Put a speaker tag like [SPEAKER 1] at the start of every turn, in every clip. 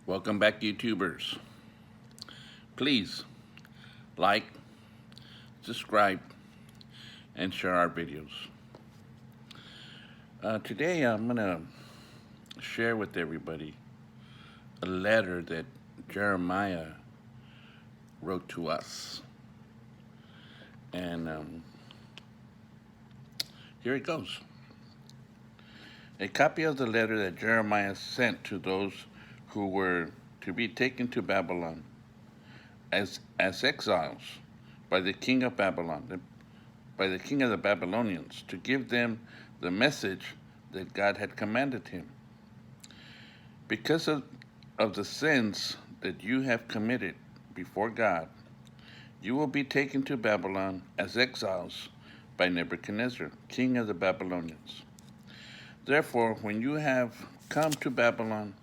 [SPEAKER 1] Welcome back, YouTubers. Please like, subscribe, and share our videos. Today, I'm going to share with everybody a letter that Jeremiah wrote to us. And here it goes. A copy of the letter that Jeremiah sent to those who were to be taken to Babylon as exiles by the king of Babylon, by the king of the Babylonians, to give them the message that God had commanded him. Because of the sins that you have committed before God, you will be taken to Babylon as exiles by Nebuchadnezzar, king of the Babylonians. Therefore, when you have come to Babylon,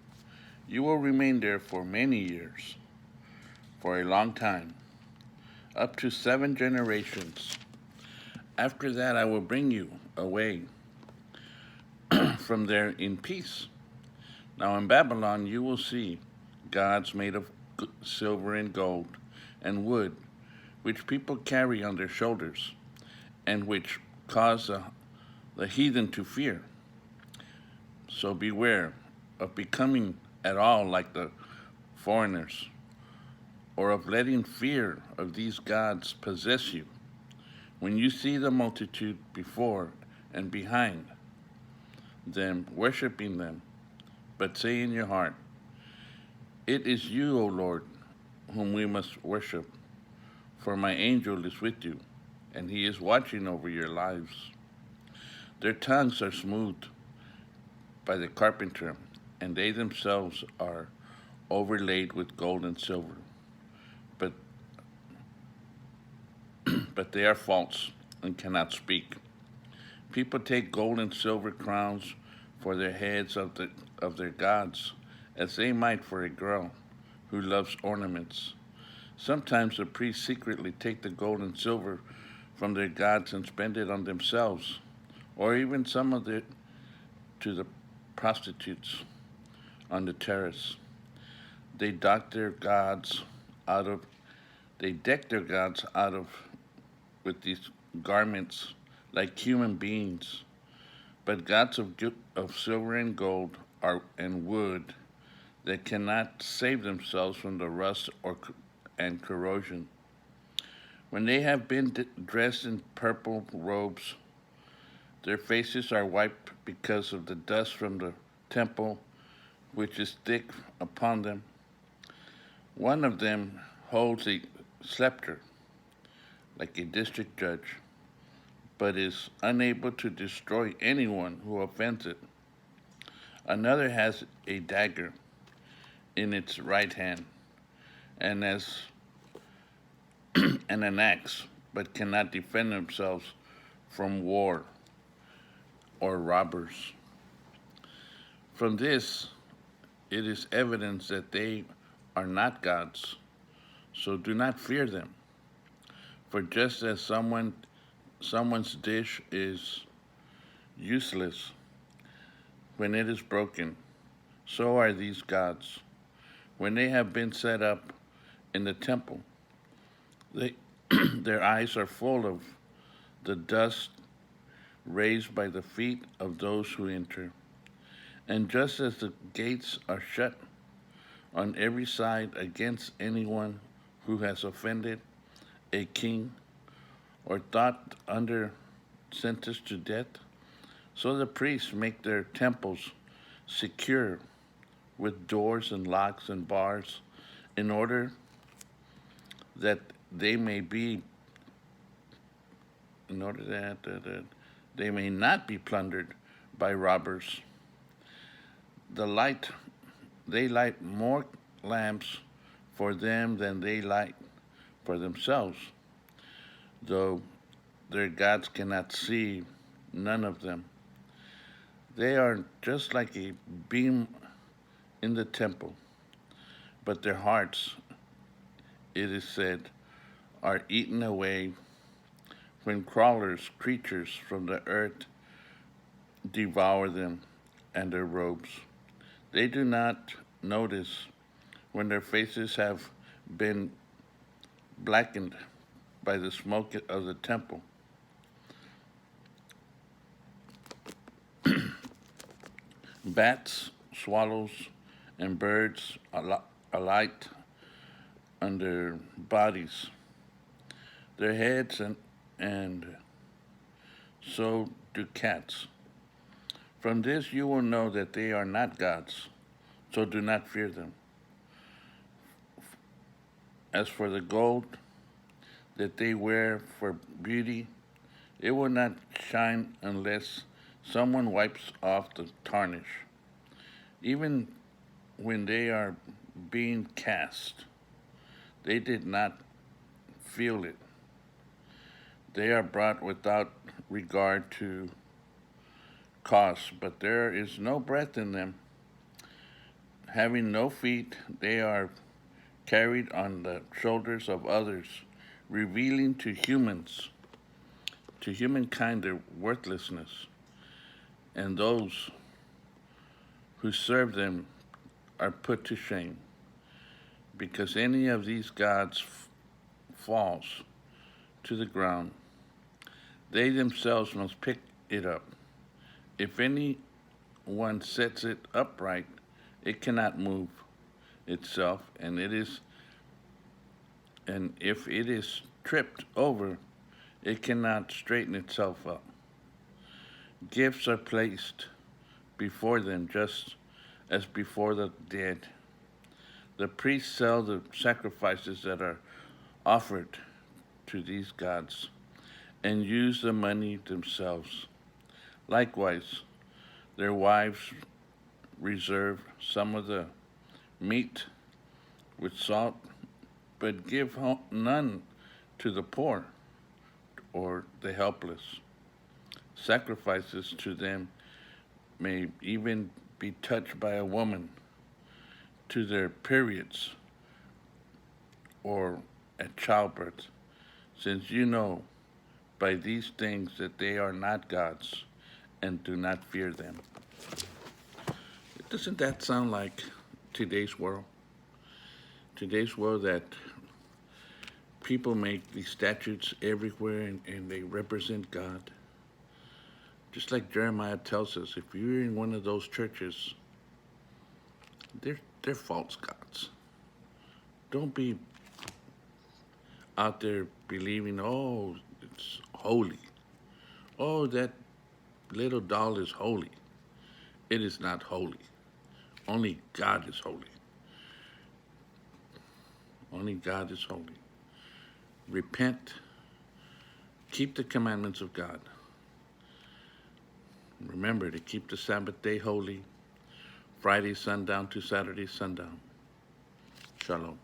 [SPEAKER 1] you will remain there for many years, for a long time, up to 7 generations. After that, I will bring you away from there in peace. Now in Babylon, you will see gods made of silver and gold and wood, which people carry on their shoulders, and which cause the heathen to fear. So beware of becoming at all like the foreigners, or of letting fear of these gods possess you. When you see the multitude before and behind them, worshiping them, but say in your heart, "It is you, O Lord, whom we must worship, for my angel is with you, and he is watching over your lives." Their tongues are smoothed by the carpenter, and they themselves are overlaid with gold and silver. But they are false and cannot speak. People take gold and silver crowns for their heads of their gods, as they might for a girl who loves ornaments. Sometimes the priests secretly take the gold and silver from their gods and spend it on themselves, or even some of it to the prostitutes on the terrace. They deck their gods out of with these garments like human beings, but gods of silver and gold and wood that cannot save themselves from the rust and corrosion. When they have been dressed in purple robes, their faces are wiped because of the dust from the temple, which is thick upon them. One of them holds a scepter, like a district judge, but is unable to destroy anyone who offends it. Another has a dagger in its right hand, and and an axe, but cannot defend themselves from war or robbers. From this, it is evidence that they are not gods, so do not fear them. For just as someone's dish is useless when it is broken, so are these gods. When they have been set up in the temple, their eyes are full of the dust raised by the feet of those who enter. And just as the gates are shut on every side against anyone who has offended a king or thought under sentence to death, so the priests make their temples secure with doors and locks and bars in order that they may be in order that they may not be plundered by robbers. They light more lamps for them than they light for themselves, though their gods cannot see none of them. They are just like a beam in the temple, but their hearts, it is said, are eaten away when creatures from the earth, devour them and their robes. They do not notice when their faces have been blackened by the smoke of the temple. Bats, swallows, and birds alight on their bodies, their heads, and so do cats. From this you will know that they are not gods, so do not fear them. As for the gold that they wear for beauty, it will not shine unless someone wipes off the tarnish. Even when they are being cast, they did not feel it. They are brought without regard to cost, but there is no breath in them. Having no feet, they are carried on the shoulders of others, revealing to humankind, their worthlessness, and those who serve them are put to shame, because any of these gods falls to the ground. They themselves must pick it up. If anyone sets it upright, it cannot move itself, and if it is tripped over, it cannot straighten itself up. Gifts are placed before them just as before the dead. The priests sell the sacrifices that are offered to these gods and use the money themselves. Likewise, their wives reserve some of the meat with salt, but give none to the poor or the helpless. Sacrifices to them may even be touched by a woman to their periods or at childbirth, since you know by these things that they are not gods and do not fear them. Doesn't that sound like today's world? Today's world that people make these statues everywhere and they represent God. Just like Jeremiah tells us, if you're in one of those churches, they're false gods. Don't be out there believing, oh, it's holy. Oh, that little doll is holy. It is not holy. Only God is holy. Only God is holy. Repent. Keep the commandments of God. Remember to keep the Sabbath day holy, Friday sundown to Saturday sundown. Shalom.